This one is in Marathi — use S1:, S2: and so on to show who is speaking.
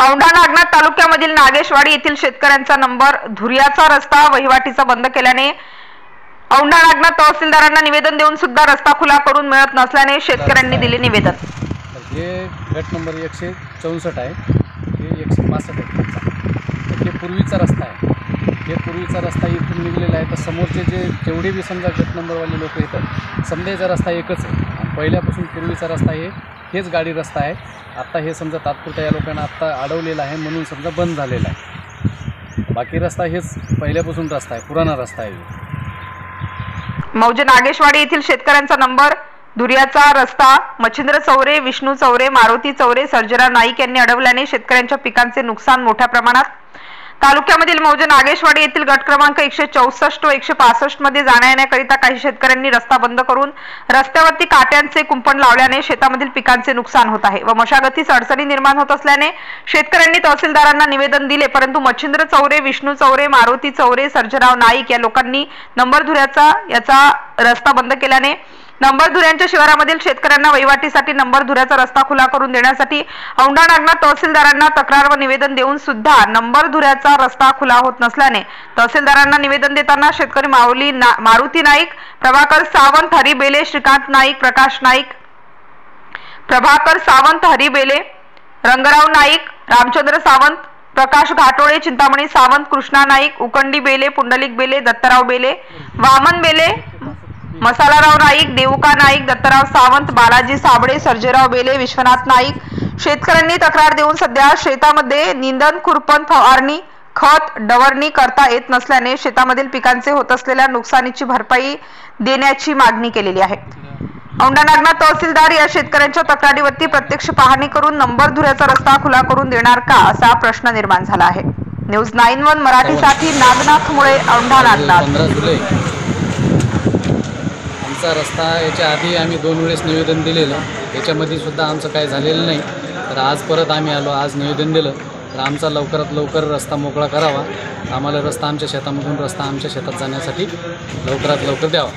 S1: औंढा नागनाथ तालुक्यामधील नागेशवाडी येथील शेतकऱ्यांचा नंबर धुर्याचा रस्ता वहिवाटीचा बंद केल्याने औंढा नागनाथ तहसीलदारांना निवेदन देऊन सुद्धा रस्ता खुला करून मिळत नसल्याने शेतकऱ्यांनी दिले निवेदन।
S2: हे गट नंबर 164 आहे, हे 165 आहे। हे पूर्वीचा रस्ता आहे, हे पूर्वीचा रस्ता इथून निघलेला आहे। तर समोरचे जेवढे बी समजा गट नंबरवाले लोक येतात समजायचा रस्ता एकच आहे आणि पहिल्यापासून पूर्वीचा रस्ता हेच गाडी रस्ता आहे। आता हे समजा तात्पुरता या लोकांना आत्ता अडवलेला आहे म्हणून समजा बंद झालेला आहे। बाकी रस्ता हेच पहिल्यापासून रस्ता आहे, पुराणा रस्ता आहे।
S1: मौजे नागेशवाडी येथील शेतकऱ्यांचा नंबर धुर्याचा रस्ता मच्छिंद्र चौरे, विष्णू चौरे, मारुती चौरे, सर्जेराव नाईक यांनी अडवल्याने शेतकऱ्यांच्या पिकांचे नुकसान मोठ्या प्रमाणात। तालुक्यामधील मौजे नागेशवाडी येथील गट क्रमांक 164 व 165 मध्ये जाण्या-येण्याकरिता काही शेतकऱ्यांनी रस्ता बंद करून रस्त्यावरती काट्यांचे कुंपण लावल्याने शेतामधील पिकांचे नुकसान होत आहे व मशागतीस अडचणी निर्माण होत असल्याने शेतकऱ्यांनी तहसीलदारांना निवेदन दिले, परंतु मच्छिंद्र चौरे, विष्णू चौरे, मारुती चौरे, सर्जेराव नाईक या लोकांनी नंबर धुर्याचा याचा रस्ता बंद केल्याने नंबर धुर्यांच्या शिवारामधील शेतकऱ्यांना वहिवाटीसाठी नंबर धुर्याचा रस्ता खुला करून देण्यासाठी औंढा नागनाथ तहसीलदारांना तक्रार व निवेदन देऊन सुद्धा नंबर धुर्याचा रस्ता खुला होत नसल्याने तहसीलदारांना निवेदन देताना शेतकरी मारुती नाईक, प्रभाकर सावंत, हरी बेले, श्रीकांत नाईक, प्रकाश नाईक, प्रभाकर सावंत, हरी बेले, रंगराव नाईक, रामचंद्र सावंत, प्रकाश घाटोळे, चिंतामणी सावंत, कृष्णा नाईक, उकंडी बेले, पुंडलिक बेले, दत्तराव बेले, वामन बेले, मसालाराव नाईक, देवका नाईक, दत्तराव सावंत, बालाजी साबळे, सर्जेराव बेले, विश्वनाथ नाईक शेतकऱ्यांनी तक्रार देऊन सध्या शेतामध्ये निंदन, खुरपण, फवारणी, खत, डवरणी करता येत नसल्याने शेतामधील पिकांचे होत असलेल्या नुकसानीची भरपाई देण्याची मागणी केलेली आहे। औंढा नागनाथ तहसीलदार या शेतकऱ्यांच्या तक्रारीवरती प्रत्यक्ष पाहणी करून नंबर धुर्याचा रस्ता खुला करून देणार का असा प्रश्न निर्माण झाला आहे। न्यूज 9-1 मराठीसाठी नागनाथ मुळे, औंढा नागनाथ।
S2: आमचा रस्ता याच्या आधी आम्ही 2 वेळेस निवेदन दिलेलं, याच्यामध्ये सुद्धा आमचं काही झालेलं नाही। तर आज परत आम्ही आलो, आज निवेदन दिलं तर आमचा लवकरात लवकर रस्ता मोकळा करावा, आम्हाला रस्ता आमच्या शेतामधून रस्ता आमच्या शेतात जाण्यासाठी लवकरात लवकर द्यावा।